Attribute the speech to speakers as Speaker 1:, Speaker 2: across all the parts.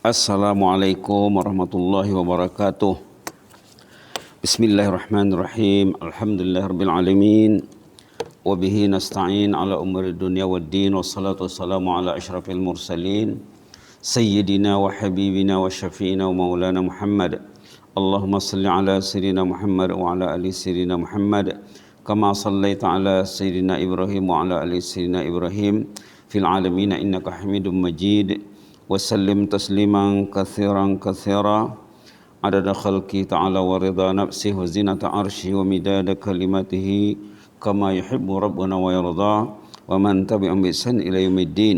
Speaker 1: Assalamualaikum warahmatullahi wabarakatuh. Bismillahirrahmanirrahim. Alhamdulillahirabbil alamin. Wa bihi nasta'in ala umuri dunya waddin. Wassalatu wassalamu ala asyrafil mursalin sayyidina wa habibina wa syafi'ina wa maulana Muhammad. Allahumma salli ala sayyidina Muhammad wa ala ali sayyidina Muhammad kama sallaita ala sayyidina Ibrahim wa ala ali sayyidina Ibrahim fil alamin innaka Hamidum Majid. وسلم تسليما كثيرا كثيرا عدد خلقه تعالى ورضا نفسه وزنة عرشه ومداد كلماته كما يحب ربنا ويرضى ومن تبعهم بإحسان إلى يوم الدين.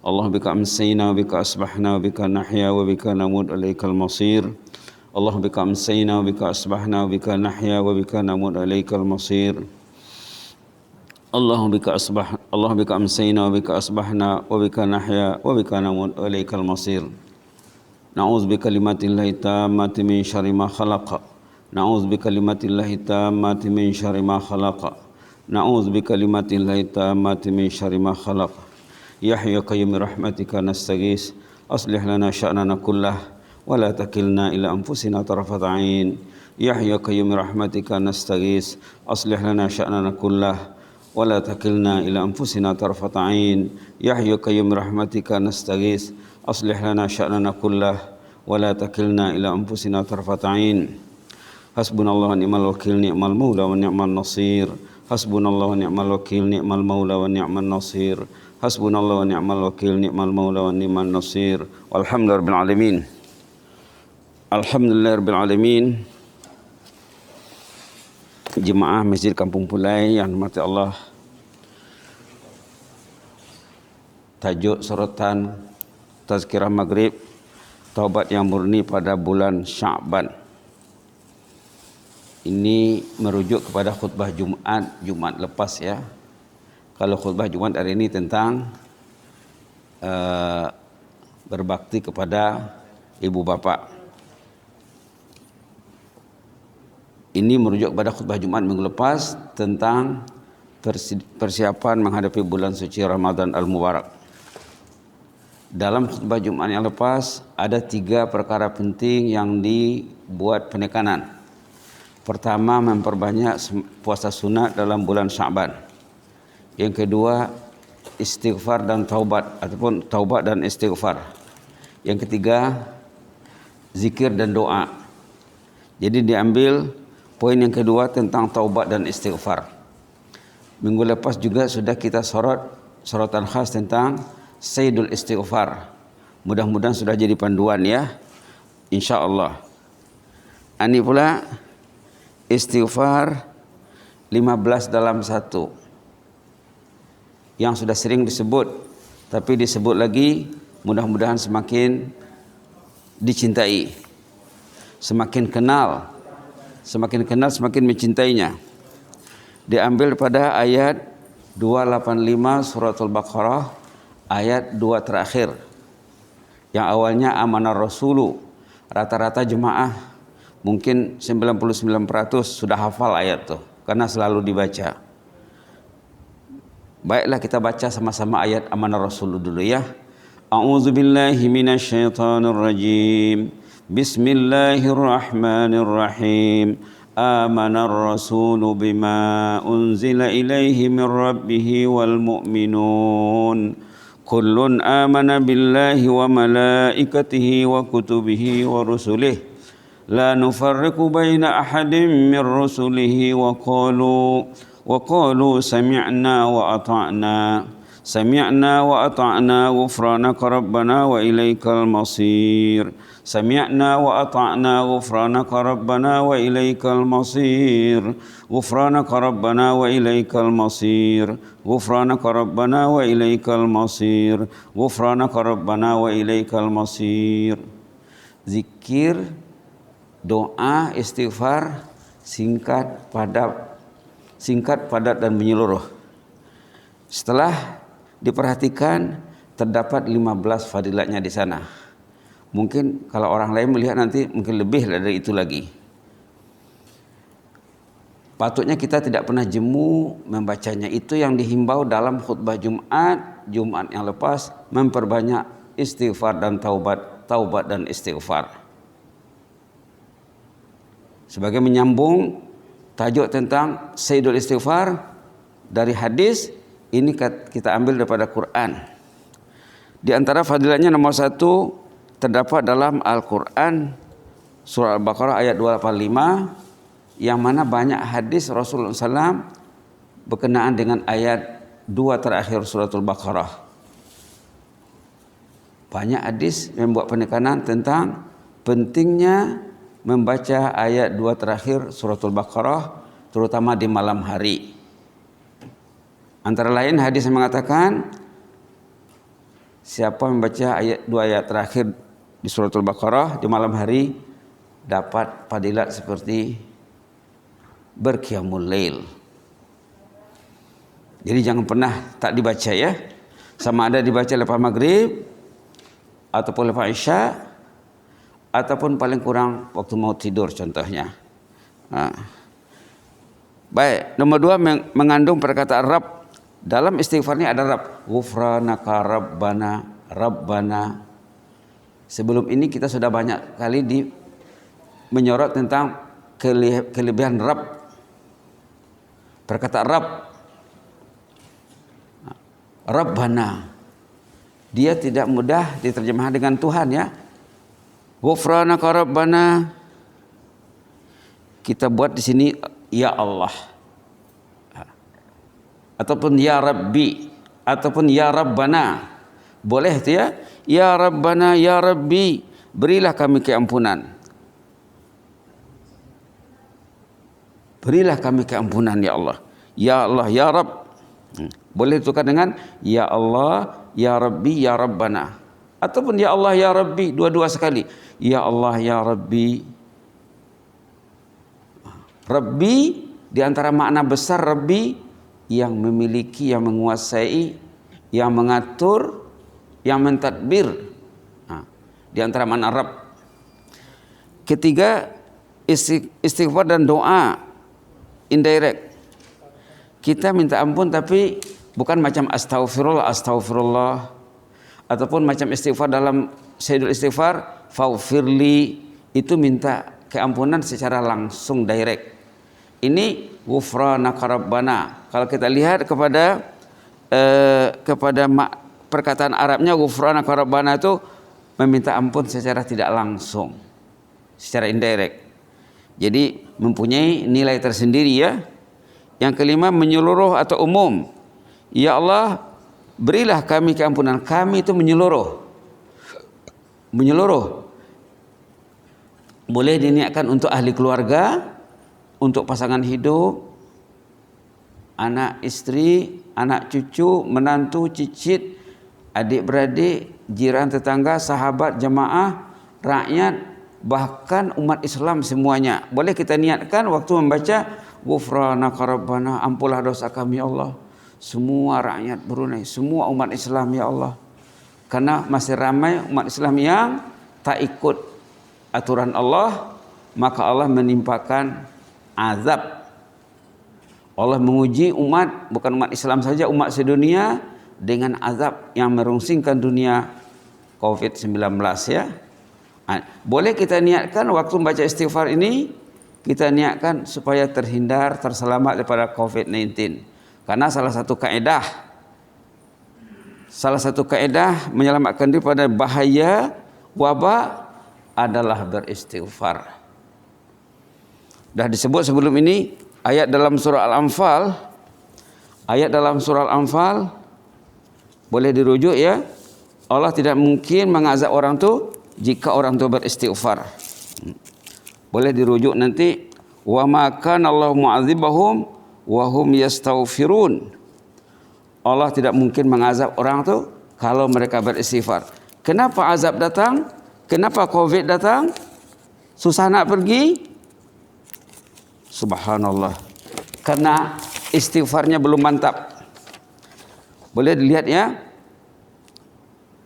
Speaker 1: اللهم بك أمسينا وبك أصبحنا وبك نحيا وبك نموت إليك المصير. اللهم بك أمسينا وبك أصبحنا وبك نحيا وبك نموت إليك المصير. Allahumma bika amsayna wa bika asbahna wa bika nahya wa bika namut ilaikal masir. Na'udzu bikalimatillahi tammati min syarri ma khalaqa. Na'udzu bikalimatillahi tammati min syarri ma khalaqa. Na'udzu bikalimatillahi tammati min syarri ma khalaqa. Ya hayyu qayyum rahmatika nastaghis. Aslih lana sya'nana kullah wa la takilna ila anfusina tarfata 'ain. Ya hayyu qayyum rahmatika nastaghis. Aslih lana sya'nana kullah ولا تكلنا إلى أنفسنا طرفة عين يا حي قيوم برحمتك نستغيث أصلح لنا شأننا كله ولا تكلنا إلى أنفسنا طرفة عين حسبنا الله ونعم الوكيل نعم المولى ونعم النصير حسبنا الله ونعم الوكيل نعم المولى ونعم النصير حسبنا الله ونعم الوكيل نعم المولى ونعم النصير والحمد لله رب العالمين. Alhamdulillah rabbil alamin. Jemaah Masjid Kampung Pulai yang dirahmati Allah, tajuk sorotan Tazkirah Maghrib, taubat yang murni pada bulan Sya'ban. Ini merujuk kepada khutbah Jumat lepas ya. Kalau khutbah Jumat hari ini tentang berbakti kepada ibu bapa. Ini merujuk kepada khutbah Jumat minggu lepas tentang persiapan menghadapi bulan suci Ramadan Al-Mubarak. Dalam khutbah Jumat yang lepas ada 3 perkara penting yang dibuat penekanan. Pertama, memperbanyak puasa sunat dalam bulan Sya'ban. Yang kedua, istighfar dan taubat ataupun taubat dan istighfar. Yang ketiga, zikir dan doa. Jadi diambil poin yang kedua tentang taubat dan istighfar. Minggu lepas juga sudah kita sorotan khas tentang Sayyidul Istighfar. Mudah-mudahan sudah jadi panduan ya, insya-Allah. Ini pula istighfar 15 dalam 1 yang sudah sering disebut, tapi disebut lagi, mudah-mudahan semakin dicintai, semakin kenal semakin mencintainya. Diambil pada ayat 285 suratul Baqarah ayat 2 terakhir. Yang awalnya amanar rasulu. Rata-rata jemaah mungkin 99% sudah hafal ayat itu karena selalu dibaca. Baiklah kita baca sama-sama ayat amanar rasulu dulu ya. A'udzubillahi minasyaitonirrajim. Bismillahirrahmanirrahim. Amanar rasulu bima unzila ilaihi min rabbihi wal mu'minun. Kullun amana billahi wa malaikatihi wa kutubihi wa rusulihi. La nufarriqu baina ahadin min rusulihi wa qalu sami'na wa ata'na. Sami'na wa ata'na ghufranaka rabbana wa ilaikal masir. Sami'na wa ata'na ghufranaka rabbana wa ilaikal masir. Ghufranaka rabbana wa ilaikal masir. Ghufranaka rabbana wa ilaikal masir. Ghufranaka rabbana wa ilaikal masir. Zikir, doa, istighfar singkat, padat dan menyeluruh. Setelah diperhatikan terdapat 15 fadilatnya di sana. Mungkin kalau orang lain melihat nanti mungkin lebih dari itu lagi. Patutnya kita tidak pernah jemu membacanya. Itu yang dihimbau dalam khutbah Jumat yang lepas, memperbanyak istighfar dan taubat taubat dan istighfar. Sebagai menyambung tajuk tentang Sayyidul Istighfar dari hadis, ini kita ambil daripada Quran. Di antara fadilatnya nomor 1 terdapat dalam Al-Quran surah Al-Baqarah ayat 285, yang mana banyak hadis Rasulullah SAW berkenaan dengan ayat 2 terakhir suratul Baqarah. Banyak hadis membuat penekanan tentang pentingnya membaca ayat 2 terakhir suratul Baqarah, terutama di malam hari. Antara lain hadis yang mengatakan, siapa membaca ayat 2 ayat terakhir di suratul Baqarah di malam hari dapat fadilat seperti berqiyamul lail. Jadi jangan pernah tak dibaca ya. Sama ada dibaca lepas maghrib ataupun lepas isya, ataupun paling kurang waktu mau tidur contohnya. Baik, nomor 2 mengandung perkataan Rabb. Dalam istighfar ini ada Rabb. Ghufranaka Rabbana, Rabbana. Sebelum ini kita sudah banyak kali menyorot tentang kelebihan Rabb. Perkataan Rabb, Rabbana, dia tidak mudah diterjemahkan dengan Tuhan ya. Ghufranaka Rabbana, kita buat di sini ya Allah, ataupun ya Rabbi, ataupun ya Rabbana, boleh itu ya. Ya Rabbana, ya Rabbi, berilah kami keampunan, berilah kami keampunan ya Allah. Ya Allah, ya Rabb, boleh ditukar dengan ya Allah, ya Rabbi, ya Rabbana, ataupun ya Allah, ya Rabbi, dua-dua sekali. Ya Allah, ya Rabbi. Rabbi, di antara makna besar Rabbi, yang memiliki, yang menguasai, yang mengatur, yang mentadbir. Di antara makna Rabb. Ketiga, istighfar dan doa indirect. Kita minta ampun tapi bukan macam astaghfirullah, astaghfirullah, ataupun macam istighfar dalam Sayyidul Istighfar, faghfirli, itu minta keampunan secara langsung direct. Ini ghufranaka Rabbana. Kalau kita lihat kepada perkataan Arabnya, ghufranaka Rabbana itu meminta ampun secara tidak langsung, secara indirect. Jadi mempunyai nilai tersendiri ya. Yang kelima, menyeluruh atau umum. Ya Allah, berilah kami keampunan. Kami itu menyeluruh. Menyeluruh. Boleh diniatkan untuk ahli keluarga, untuk pasangan hidup, anak istri, anak cucu, menantu, cicit, adik-beradik, jiran tetangga, sahabat, jemaah, rakyat, bahkan umat Islam semuanya. Boleh kita niatkan waktu membaca Ghufranaka Rabbana, ampunlah dosa kami ya Allah, semua rakyat Brunei, semua umat Islam ya Allah. Karena masih ramai umat Islam yang tak ikut aturan Allah, maka Allah menimpakan azab. Allah menguji umat, bukan umat Islam saja, umat sedunia, dengan azab yang merungsingkan dunia, COVID-19 ya. Boleh kita niatkan waktu membaca istighfar ini, kita niatkan supaya terselamat daripada COVID-19. Karena salah satu kaedah menyelamatkan diri pada bahaya wabak adalah beristighfar. Dah disebut sebelum ini ayat dalam surah Al-Anfal, boleh dirujuk ya. Allah tidak mungkin mengazab orang tu jika orang tu beristighfar. Boleh dirujuk nanti, wa ma kana Allahu mu'adzibahum wa hum yastaghfirun. Allah tidak mungkin mengazab orang tu kalau mereka beristighfar. Kenapa azab datang? Kenapa COVID datang? Susah nak pergi? Subhanallah. Karena istighfarnya belum mantap. Boleh dilihat ya.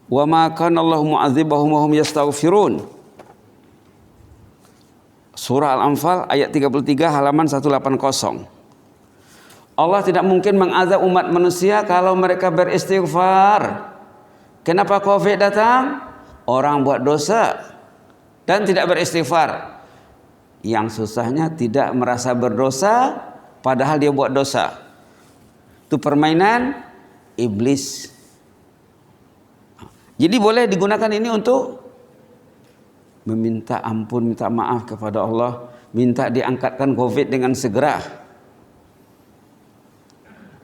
Speaker 1: Wa ma kana Allahu mu'adzibahum wa hum yastaghfirun. Surah Al-Anfal ayat 33 halaman 180. Allah tidak mungkin mengazab umat manusia kalau mereka beristighfar. Kenapa COVID datang? Orang buat dosa dan tidak beristighfar. Yang susahnya tidak merasa berdosa padahal dia buat dosa. Itu permainan iblis. Jadi boleh digunakan ini untuk meminta ampun, minta maaf kepada Allah, minta diangkatkan COVID dengan segera.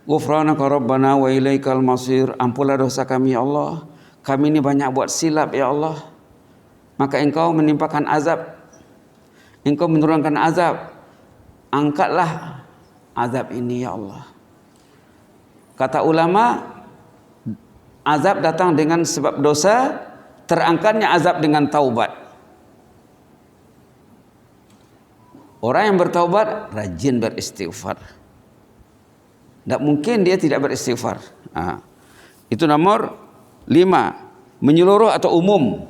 Speaker 1: Ghufranaka Rabbana wa ilaikal masir. Ampunlah dosa kami ya Allah. Kami ini banyak buat silap ya Allah. Maka Engkau menimpakan azab. Engkau menurunkan azab. Angkatlah azab ini ya Allah. Kata ulama, azab datang dengan sebab dosa, terangkatnya azab dengan taubat. Orang yang bertaubat rajin beristighfar. Tidak mungkin dia tidak beristighfar. Itu nomor 5, menyeluruh atau umum.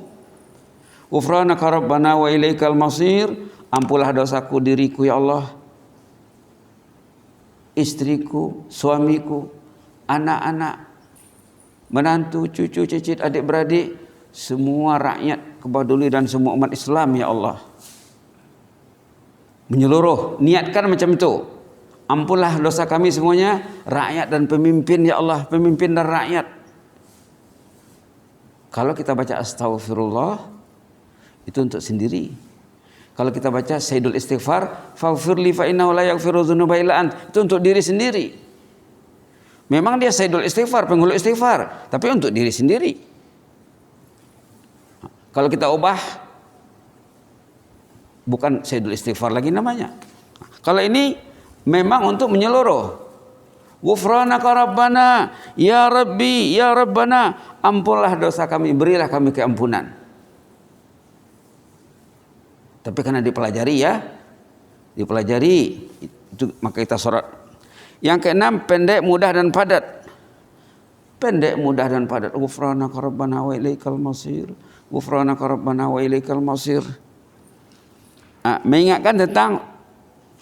Speaker 1: Ghufranaka Rabbana wa ilaikal masir. Ampunlah dosaku diriku ya Allah, istriku, suamiku, anak-anak, menantu, cucu, cicit, adik-beradik, semua rakyat kebaduli dan semua umat Islam ya Allah. Menyeluruh, niatkan macam itu. Ampunlah dosa kami semuanya, rakyat dan pemimpin ya Allah, pemimpin dan rakyat. Kalau kita baca astaghfirullah, itu untuk sendiri. Kalau kita baca Sayyidul Istighfar, faghfirli fa innahu la yaghfiru dzunuba illa ant, itu untuk diri sendiri. Memang dia Sayyidul Istighfar, penghulu istighfar, tapi untuk diri sendiri. Kalau kita ubah, bukan Sayyidul Istighfar lagi namanya. Kalau ini memang untuk menyeluruh. Ghufranaka Rabbana, ya Rabbi, ya Rabbana, ampunlah dosa kami, berilah kami keampunan. Tapi karena dipelajari ya, dipelajari itu maka kita sholat. Yang keenam, pendek, mudah dan padat. Pendek, mudah dan padat. Ghufranaka Rabbana wa ilaikal masir. Ghufranaka Rabbana wa ilaikal masir. Mengingatkan tentang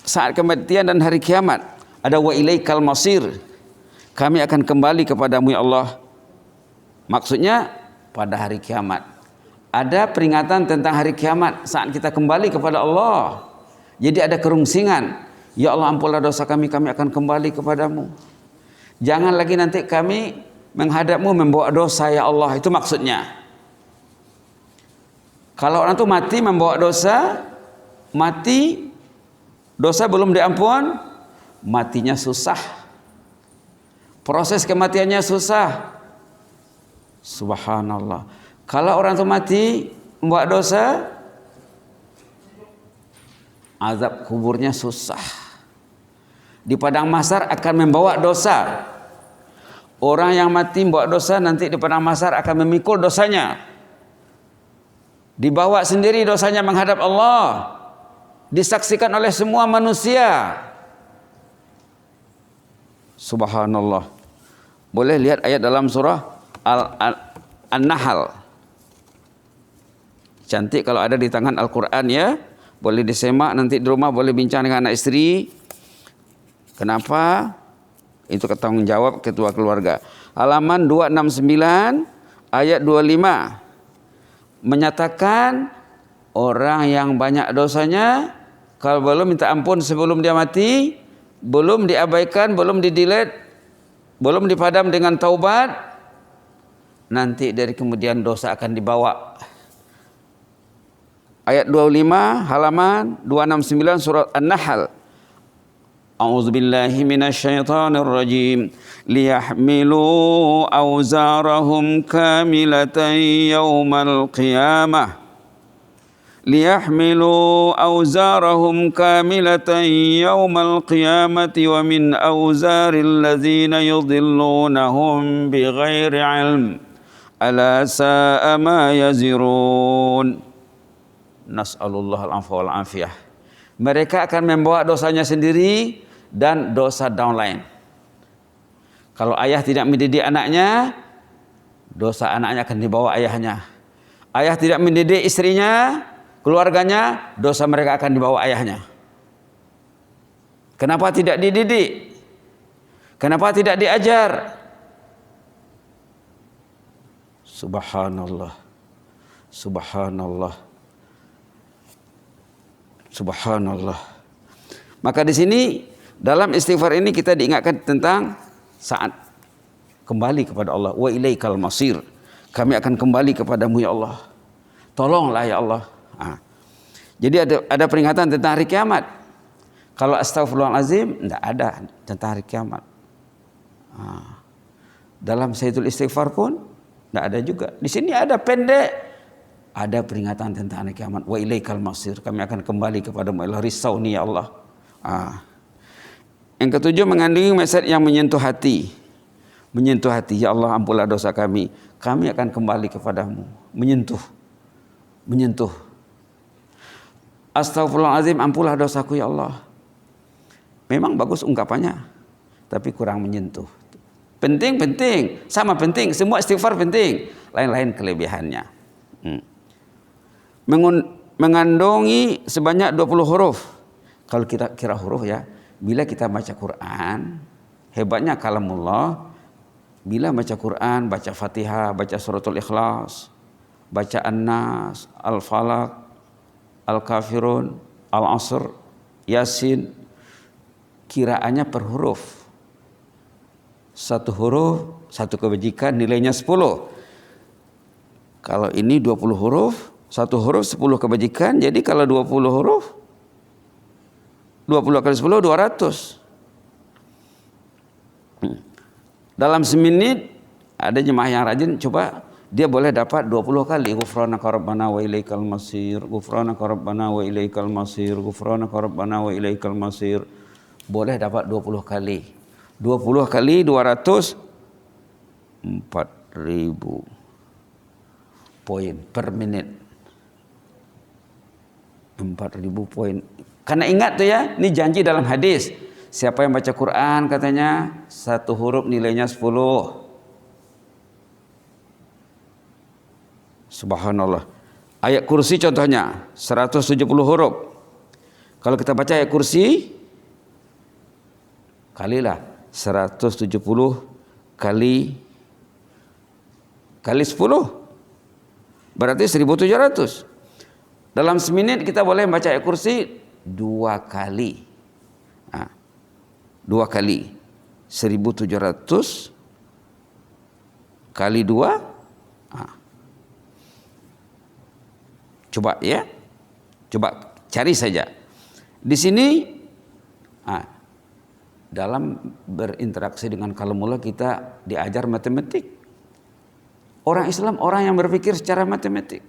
Speaker 1: saat kematian dan hari kiamat. Ada wa ilaikal masir. Kami akan kembali kepadamu ya Allah. Maksudnya pada hari kiamat. Ada peringatan tentang hari kiamat saat kita kembali kepada Allah. Jadi ada kerungsingan. Ya Allah, ampunlah dosa kami, kami akan kembali kepadamu. Jangan lagi nanti kami menghadapmu membawa dosa ya Allah. Itu maksudnya. Kalau orang itu mati membawa dosa, mati dosa belum diampun, matinya susah. Proses kematiannya susah. Subhanallah. Kalau orang itu mati membawa dosa, azab kuburnya susah. Di padang mahsyar akan membawa dosa. Orang yang mati membawa dosa nanti di padang mahsyar akan memikul dosanya. Dibawa sendiri dosanya menghadap Allah. Disaksikan oleh semua manusia. Subhanallah. Boleh lihat ayat dalam surah An-Nahl. Cantik kalau ada di tangan Al-Quran ya. Boleh disemak nanti di rumah, boleh bincang dengan anak istri. Kenapa? Itu ketanggung jawab ketua keluarga. Halaman 269 ayat 25 menyatakan orang yang banyak dosanya kalau belum minta ampun sebelum dia mati, belum diabaikan, belum di-delete, belum dipadam dengan taubat, nanti dari kemudian dosa akan dibawa. Ayat 25 halaman 269 surat An-Nahl. A'udzubillahi minasyaitonir rajim. Liyahmilu awzarahum kamilatan yaumal qiyamah. Liyahmilu awzarahum kamilatan yaumal qiyamati wa min awzaril ladzina yudhillunahum bighairi ilm. Ala sa'a ma yazirun. Nas'alullah al-afwa wal afiyah. Mereka akan membawa dosanya sendiri dan dosa downline. Kalau ayah tidak mendidik anaknya, dosa anaknya akan dibawa ayahnya. Ayah tidak mendidik istrinya, keluarganya, dosa mereka akan dibawa ayahnya. Kenapa tidak dididik? Kenapa tidak diajar? Subhanallah. Subhanallah. Subhanallah. Maka di sini dalam istighfar ini kita diingatkan tentang saat kembali kepada Allah. Wa ilaikal masir. Kami akan kembali kepadamu ya Allah. Tolonglah ya Allah. Jadi ada peringatan tentang hari kiamat. Kalau astagfirullahalazim tidak ada tentang hari kiamat. Dalam Sayyidul Istighfar pun tidak ada juga. Di sini ada pendek, ada peringatan tentang hari kiamat. Wa ilaikal masir. Kami akan kembali kepadamu ya Allah. Risauni ya Allah. Yang ketujuh, mengandungi message yang menyentuh hati. Menyentuh hati, ya Allah ampunlah dosa kami. Kami akan kembali kepadamu. Menyentuh. Astagfirullahaladzim, ampunlah dosaku ya Allah. Memang bagus ungkapannya, tapi kurang menyentuh. Penting, sama penting. Semua istighfar penting. Lain-lain kelebihannya. Mengandungi sebanyak 20 huruf. Kalau kita kira huruf ya, bila kita baca Quran, hebatnya kalamullah. Bila baca Quran, baca Fatihah, baca suratul Ikhlas, baca An-Nas, Al-Falaq, Al-Kafirun, Al-Asr, Yasin, kiraannya per huruf. Satu huruf, satu kebajikan, nilainya 10. Kalau ini 20 huruf, satu huruf 10 kebajikan, jadi kalau 20 huruf, 20 kali 10, 200. Dalam semenit, ada jemaah yang rajin, coba dia boleh dapat 20 kali. Ghufranaka Rabbana wa ilaikal masir. Ghufranaka Rabbana wa ilaikal masir. Ghufranaka Rabbana wa ilaikal masir. Boleh dapat 20 kali. 20 kali 200, 4.000 poin per menit. 4.000 poin. Karena ingat tuh ya, ini janji dalam hadis. Siapa yang baca Quran katanya satu huruf nilainya 10. Subhanallah. Ayat kursi contohnya 170 huruf. Kalau kita baca ayat kursi, kalilah 170 kali 10. Berarti 1700. Dalam semenit kita boleh baca ayat kursi 2 kali. 2 kali 1700 kali 2. Coba ya. Coba cari saja. Di sini dalam berinteraksi dengan kalamullah kita diajar matematik. Orang Islam orang yang berpikir secara matematik.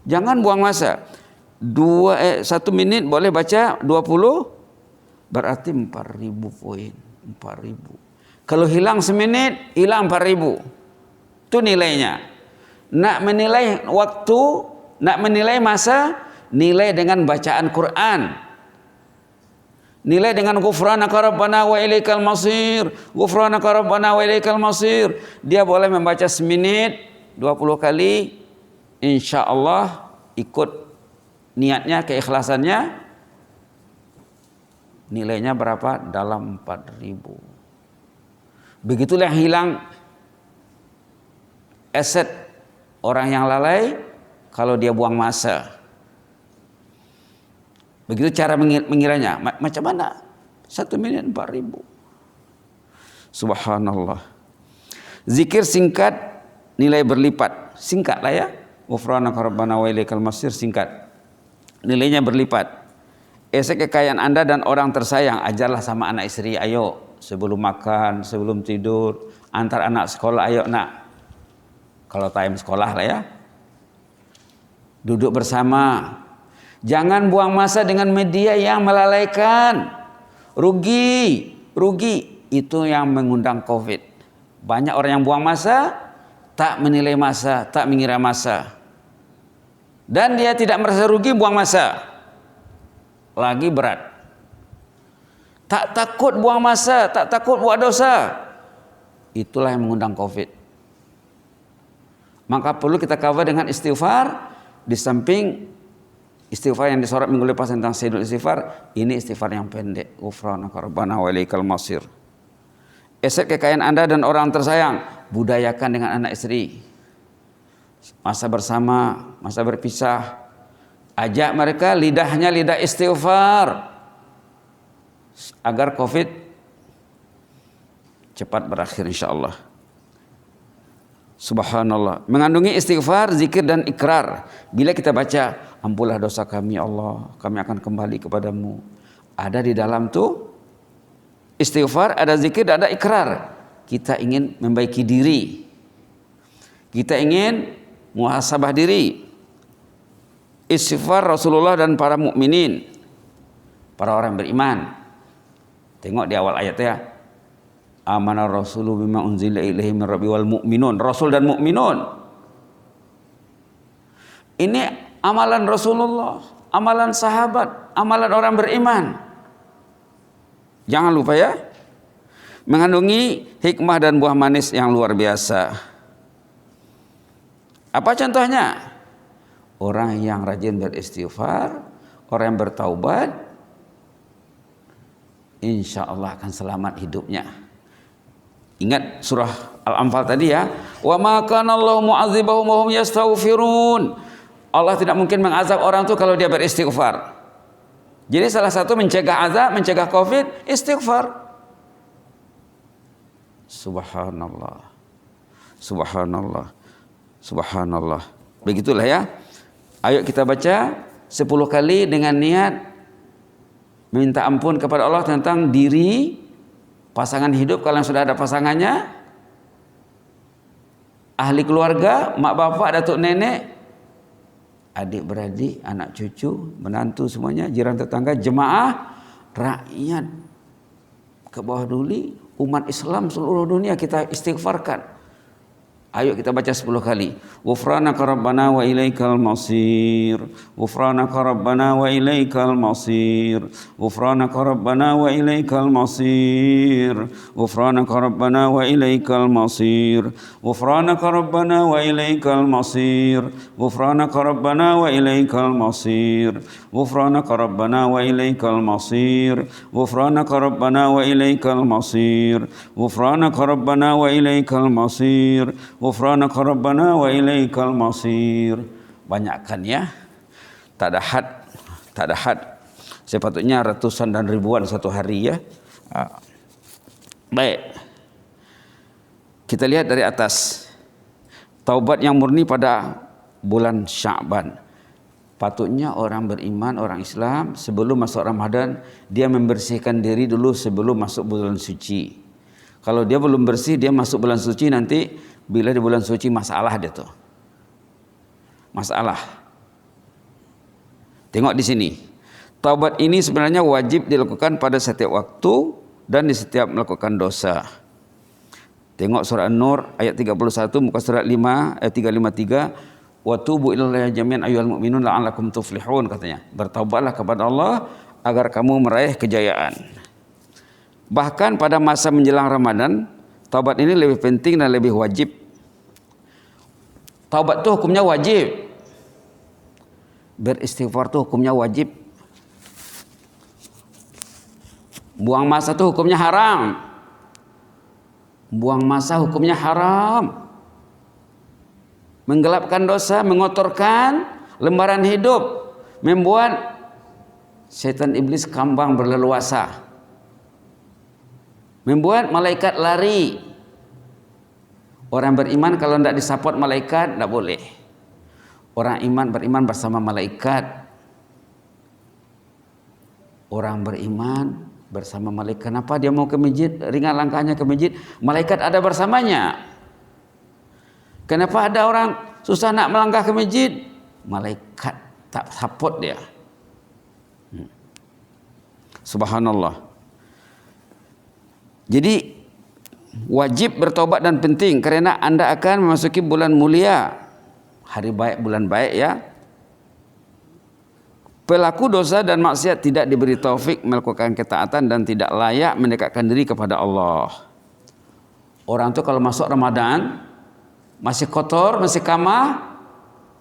Speaker 1: Jangan buang masa. 1 menit boleh baca 20, berarti 4.000 poin. 4.000. Kalau hilang semenit, hilang 4.000. Itu nilainya. Nak menilai waktu, nak menilai masa, nilai dengan bacaan Quran. Nilai dengan ghufranaka rabbana wa ilaikal masir. Ghufranaka rabbana wa ilaikal masir. Dia boleh membaca semenit 20 kali. Insya Allah ikut niatnya, keikhlasannya. Nilainya berapa? Dalam 4.000. Begitulah yang hilang aset orang yang lalai kalau dia buang masa. Begitu cara mengiranya. Macam mana? 1 menit 4.000. Subhanallah. Zikir singkat, nilai berlipat. Singkat lah ya. Ghufranaka Rabbana wa ilaikal masir, singkat. Nilainya berlipat. Esek kekayaan Anda dan orang tersayang, ajarlah sama anak istri. Ayo, sebelum makan, sebelum tidur, antar anak sekolah, ayo nak. Kalau time sekolah lah ya. Duduk bersama. Jangan buang masa dengan media yang melalaikan. Rugi. Itu yang mengundang COVID. Banyak orang yang buang masa, tak menilai masa, tak mengira masa. Dan dia tidak merasa rugi buang masa. Lagi berat. Tak takut buang masa, tak takut buat dosa. Itulah yang mengundang COVID. Maka perlu kita cover dengan istighfar. Di samping istighfar yang disorot minggu lepas tentang Sayyidul Istighfar, ini istighfar yang pendek. Ghufranaka Rabbana wa ilaikal masir. Aset kekayaan Anda dan orang tersayang, budayakan dengan anak istri. masa bersama, masa berpisah. Ajak mereka lidahnya lidah istighfar agar COVID cepat berakhir insyaallah. Subhanallah. Mengandungi istighfar, zikir dan ikrar. Bila kita baca, ampunlah dosa kami Allah, kami akan kembali kepadamu. Ada di dalam tuh istighfar, ada zikir, dan ada ikrar. Kita ingin membaiki diri. Kita ingin muhasabah diri. Istighfar Rasulullah dan para mukminin, para orang beriman. Tengok di awal ayat ya. Amana rasulu bima unzila ilaihi min rabbi wal mu'minun. Rasul dan mukminun. Ini amalan Rasulullah, amalan sahabat, amalan orang beriman. Jangan lupa ya. Mengandungi hikmah dan buah manis yang luar biasa. Apa contohnya? Orang yang rajin beristighfar, orang yang bertaubat, insya Allah akan selamat hidupnya. Ingat surah Al-Anfal tadi ya. Wa ma kana Allahu mu'adzibahum wa hum yastaghfirun. Allah tidak mungkin mengazab orang itu kalau dia beristighfar. Jadi salah satu mencegah azab, mencegah COVID, istighfar. Subhanallah. Subhanallah. Subhanallah. Begitulah ya. Ayo kita baca 10 kali dengan niat minta ampun kepada Allah tentang diri, pasangan hidup kalau sudah ada pasangannya, ahli keluarga, mak bapak, datuk nenek, adik beradik, anak cucu, menantu semuanya, jiran tetangga, jemaah, rakyat ke bawah duli, umat Islam seluruh dunia kita istighfarkan. Ayo kita baca 10 kali. Ghufranaka rabbana wa ilaikal masir. Ghufranaka rabbana wa ilaikal masir. Ghufranaka rabbana wa ilaikal masir. Ghufranaka rabbana wa ilaikal masir. Ghufranaka rabbana wa ilaikal masir. Ghufranaka rabbana wa ilaikal masir. Ghufranaka rabbana wa ilaikal masir. Ghufranaka rabbana wa ilaikal masir. Ghufranaka rabbana wa ilaikal masir. Ghufranaka rabbana wa ilaikal masir. Banyakkan ya. Tak ada had. Sepatutnya ratusan dan ribuan satu hari ya. Baik. Kita lihat dari atas. Taubat yang murni pada bulan Sya'ban. Patutnya orang beriman, orang Islam sebelum masuk Ramadan dia membersihkan diri dulu sebelum masuk bulan suci. Kalau dia belum bersih, dia masuk bulan suci nanti bila di bulan suci masalah dia tuh. Masalah. Tengok di sini. Taubat ini sebenarnya wajib dilakukan pada setiap waktu dan di setiap melakukan dosa. Tengok surah An-Nur ayat 31, muka surat 5 ayat 353. Wa tubu ilallahi jami'an ayyuhal mu'minun la'allakum tuflihun, katanya. Bertaubatlah kepada Allah agar kamu meraih kejayaan. Bahkan pada masa menjelang Ramadan, taubat ini lebih penting dan lebih wajib. Taubat itu hukumnya wajib. Beristighfar itu hukumnya wajib. Buang masa itu hukumnya haram. Buang masa hukumnya haram. Menggelapkan dosa, mengotorkan lembaran hidup, membuat setan iblis kambang berleluasa. Membuat malaikat lari. Orang beriman kalau tidak disupport malaikat tidak boleh. Orang iman beriman bersama malaikat. Orang beriman bersama malaikat. Kenapa dia mau ke masjid? Ringan langkahnya ke masjid. Malaikat ada bersamanya. Kenapa ada orang susah nak melangkah ke masjid? Malaikat tak support dia. Subhanallah. Jadi wajib bertobat dan penting karena Anda akan memasuki bulan mulia, hari baik, bulan baik ya. Pelaku dosa dan maksiat tidak diberi taufik melakukan ketaatan dan tidak layak mendekatkan diri kepada Allah. Orang itu kalau masuk Ramadan masih kotor, masih kamah,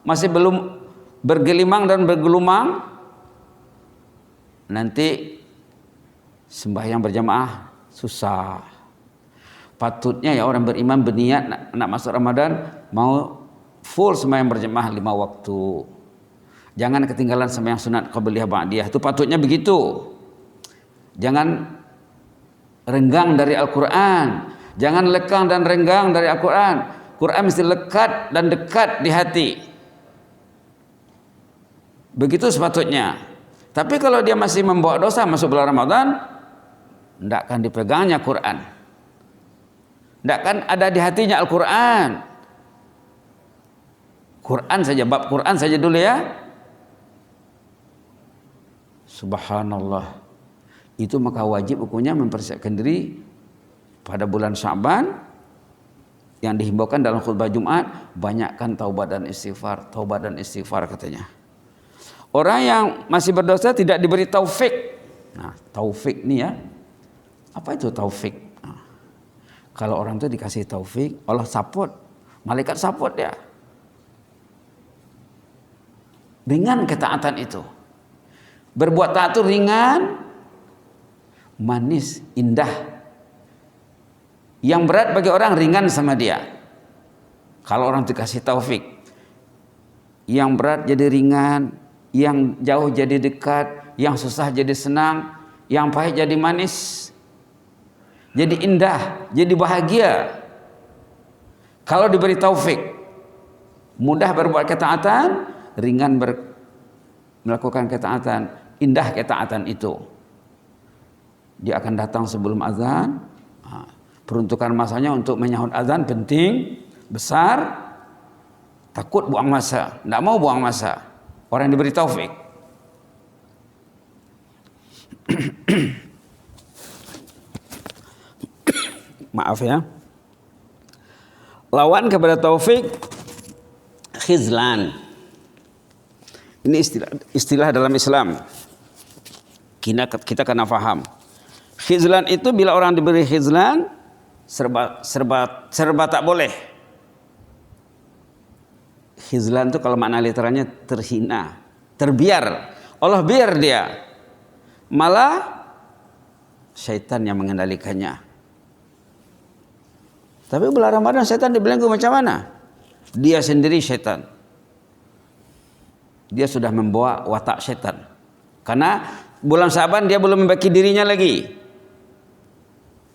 Speaker 1: masih belum bergelimang dan bergelumang, nanti sembahyang berjamaah susah. Patutnya ya orang beriman berniat nak masuk Ramadan mau full sembahyang berjamaah 5 waktu. Jangan ketinggalan sembahyang sunat qabliyah ba'diyah. Itu patutnya begitu. Jangan renggang dari Al-Quran. Jangan lekang dan renggang dari Al-Quran. Quran mesti lekat dan dekat di hati. Begitu sepatutnya. Tapi kalau dia masih membawa dosa masuk bulan Ramadan, tidak akan dipegangnya Quran. Tidak akan ada di hatinya Al-Quran. Quran saja, bab Quran saja dulu ya. Subhanallah. Itu maka wajib hukumnya mempersiapkan diri pada bulan Sya'ban yang dihimbaukan dalam khutbah Jumat, banyakkan taubat dan istighfar katanya. Orang yang masih berdosa tidak diberi taufik. Nah, taufik nih ya. Apa itu taufik? Nah, kalau orang itu dikasih taufik, Allah support, malaikat support dia. Ringan ketaatan itu. Berbuat taat itu ringan, manis, indah. Yang berat bagi orang ringan sama dia. Kalau orang dikasih taufik, yang berat jadi ringan, yang jauh jadi dekat, yang susah jadi senang, yang pahit jadi manis, jadi indah, jadi bahagia. Kalau diberi taufik, mudah berbuat ketaatan, ringan melakukan ketaatan, indah ketaatan itu. Dia akan datang sebelum azan. Peruntukan masanya untuk menyahut azan penting, besar. Takut buang masa, tidak mau buang masa. Orang yang diberi taufik. Maaf ya. Lawan kepada taufik, khizlan. Ini istilah dalam Islam. Kita kena faham. Khizlan itu bila orang diberi khizlan, serba tak boleh. Khizlan itu kalau makna literalnya terhina, terbiar. Allah biar dia. Malah syaitan yang mengendalikannya. Tapi bulan Ramadan syaitan dibelenggu macam mana? Dia sendiri syaitan. Dia sudah membawa watak syaitan. Karena bulan Syaban dia belum membaki dirinya lagi.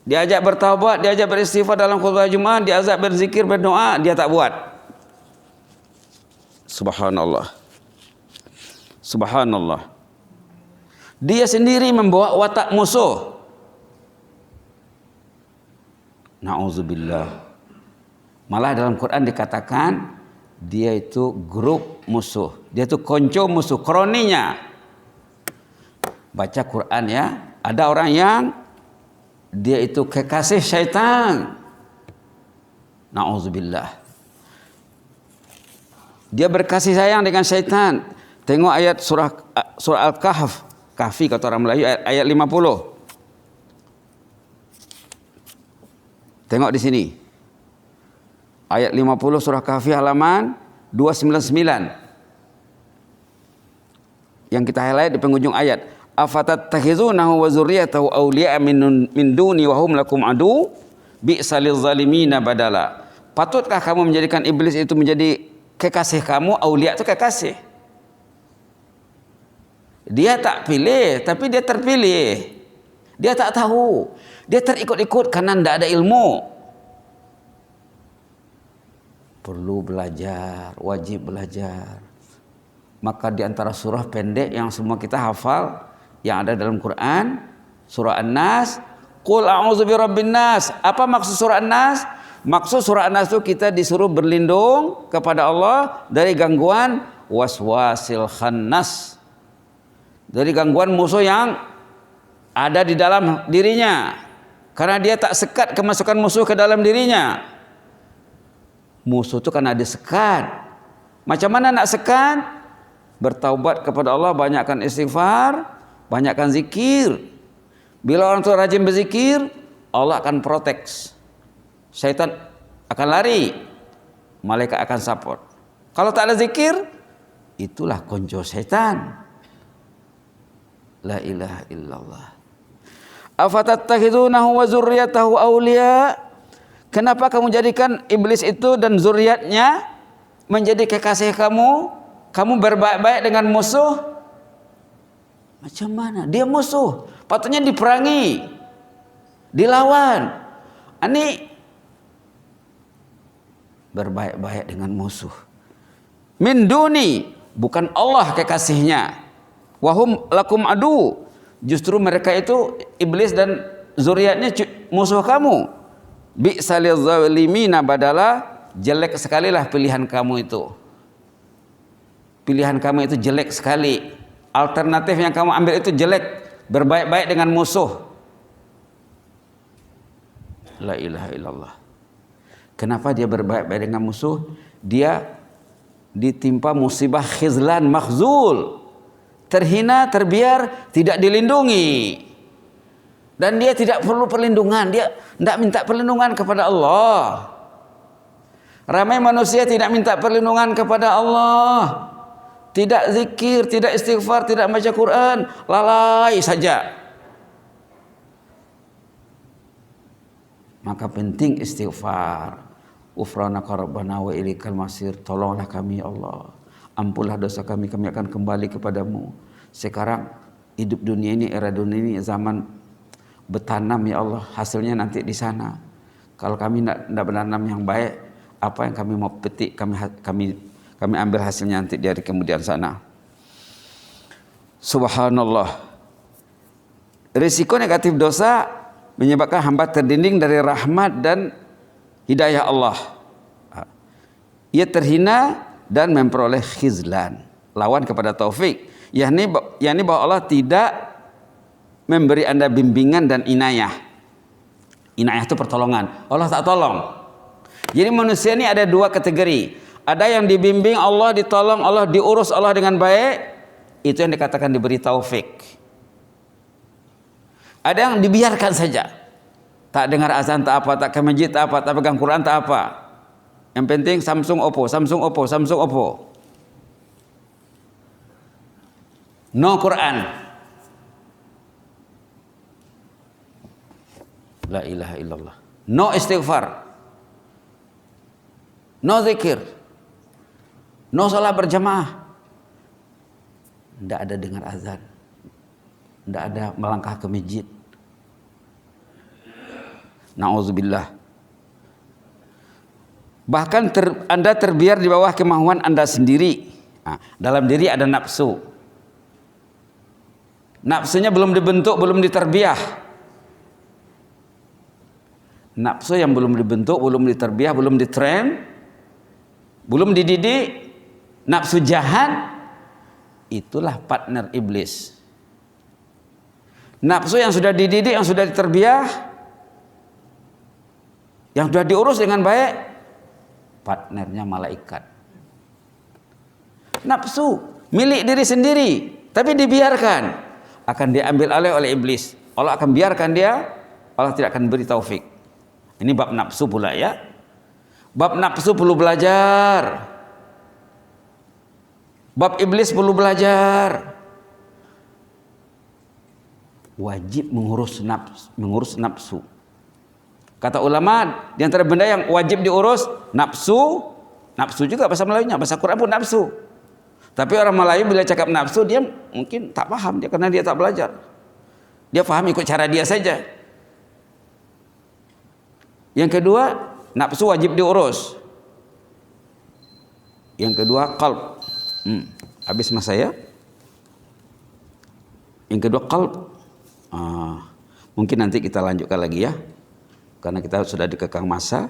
Speaker 1: Diajak bertaubat, diajak beristighfar dalam khutbah Jumat, diajak berzikir, berdoa, dia tak buat. Subhanallah. Subhanallah. Dia sendiri membawa watak musuh. Na'udzubillah. Malah dalam Quran dikatakan dia itu grup musuh. Dia itu konco musuh, kroninya. Baca Quran ya. Ada orang yang dia itu kekasih syaitan. Na'udzubillah. Dia berkasih sayang dengan syaitan. Tengok ayat surah Al-Kahf. Kahfi kata orang Melayu, ayat 50. Tengok di sini. Ayat 50 surah Kahfi halaman 299. Yang kita highlight di penghujung ayat. Afatattakhizunahu wa dzurriyyatahu awliya'a min duni wa hum lakum adu bi'sa lizzalimina badala. Patutkah kamu menjadikan iblis itu menjadi kekasih kamu? Aulia itu kekasih. Dia tak pilih, tapi dia terpilih. Dia tak tahu. Dia terikut-ikut karena tidak ada ilmu. Perlu belajar, wajib belajar. Maka di antara surah pendek yang semua kita hafal, yang ada dalam Quran, surah An-Nas, Qul a'udzu birabbin nas. Apa maksud surah An-Nas? Maksud surah An-Nas itu kita disuruh berlindung kepada Allah dari gangguan waswasil khannas. Dari gangguan musuh yang ada di dalam dirinya. Karena dia tak sekat kemasukan musuh ke dalam dirinya. Musuh itu karena disekat. Macam mana nak sekat? Bertaubat kepada Allah, banyakkan istighfar, banyakkan zikir. Bila orang itu rajin berzikir, Allah akan protect. Syaitan akan lari, malaikat akan support. Kalau tak ada zikir, itulah konco syaitan. La ilaha illallah. Afatattakhizunahu wa dzurriyyatahu awliya. Kenapa kamu jadikan iblis itu dan zuriatnya menjadi kekasih kamu, kamu berbaik-baik dengan musuh. Macam mana? Dia musuh, patutnya diperangi, dilawan. Ini berbaik-baik dengan musuh. Min duni, bukan Allah kekasihnya. Wahum lakum adu, justru mereka itu iblis dan zuriatnya musuh kamu. Bi'salil zalimina badala, jelek sekali lah pilihan kamu itu. Pilihan kamu itu jelek sekali. Alternatif yang kamu ambil itu jelek, berbaik-baik dengan musuh. La ilaha illallah. Kenapa dia berbaik-baik dengan musuh? Dia ditimpa musibah khizlan makhzul, terhina, terbiar, tidak dilindungi. Dan dia tidak perlu perlindungan, dia tidak minta perlindungan kepada Allah. Ramai manusia tidak minta perlindungan kepada Allah, tidak zikir, tidak istighfar, tidak baca Quran, lalai saja. Maka penting istighfar. Ufranaka rabbana wa ilaikal masir. Tolonglah kami ya Allah, ampunlah dosa kami, kami akan kembali kepadamu. Sekarang hidup dunia ini, era dunia ini zaman bertanam ya Allah, hasilnya nanti di sana. Kalau kami tidak bertanam yang baik, apa yang kami mau petik, kami ambil hasilnya nanti dari kemudian sana. Subhanallah. Risiko negatif dosa menyebabkan hamba terdinding dari rahmat dan hidayah Allah. Ia terhina dan memperoleh khizlan, lawan kepada taufik. yakni bahwa Allah tidak memberi Anda bimbingan dan inayah. Inayah itu pertolongan, Allah tak tolong. Jadi manusia ini ada dua kategori. Ada yang dibimbing Allah, ditolong Allah, diurus Allah dengan baik, itu yang dikatakan diberi taufik. Ada yang dibiarkan saja, tak dengar azan, tak apa, tak ke masjid, tak apa, tak pegang Quran, tak apa. Yang penting Samsung Oppo, Samsung Oppo, Samsung Oppo. No Quran. La ilaha illallah. No istighfar. No zikir. No salat berjamaah. Tidak ada dengar azan. Tidak ada melangkah ke masjid. Na'udzubillah. Bahkan Anda terbiar di bawah kemauan Anda sendiri. Nah, dalam diri ada nafsu. Nafsunya belum dibentuk, belum diterbiah. Nafsu yang belum dibentuk, belum diterbiah, belum ditrain, belum dididik, nafsu jahat, itulah partner iblis. Nafsu yang sudah dididik, yang sudah diterbiah, yang sudah diurus dengan baik, partnernya malaikat. Nafsu milik diri sendiri, tapi dibiarkan, akan diambil alih oleh iblis. Allah akan biarkan dia, Allah tidak akan beri taufik. Ini bab nafsu pula ya. Bab nafsu perlu belajar. Bab iblis perlu belajar. Wajib mengurus nafsu. Kata ulama, di antara benda yang wajib diurus, nafsu juga bahasa Melayunya, bahasa Quran pun nafsu. Tapi orang Melayu bila cakap nafsu, dia mungkin tak paham, karena dia tak belajar. Dia paham ikut cara dia saja. Yang kedua, nafsu wajib diurus. Yang kedua, qalb. Habis masa ya. Yang kedua, qalb. Mungkin nanti kita lanjutkan lagi ya, karena kita sudah dikekang masa.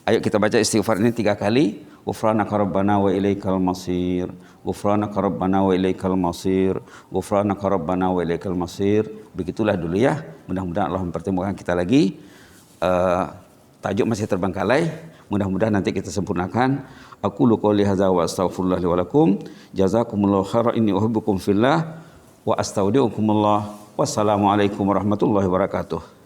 Speaker 1: Ayo kita baca istighfar ini 3 kali. Ghufranaka rabbana wa ilaikal masir. Ghufranaka rabbana wa ilaikal masir. Ghufranaka rabbana wa ilaikal masir. Begitulah dulu ya. Mudah-mudahan Allah mempertemukan kita lagi. Tajuk masih terbengkalai. Mudah-mudahan nanti kita sempurnakan. Aqulu qouli hadza wa astaghfirullah li wa lakum. Jazakumullahu khairan, inni uhibbukum fillah wa astaudiukumullah. Wassalamualaikum warahmatullahi wabarakatuh.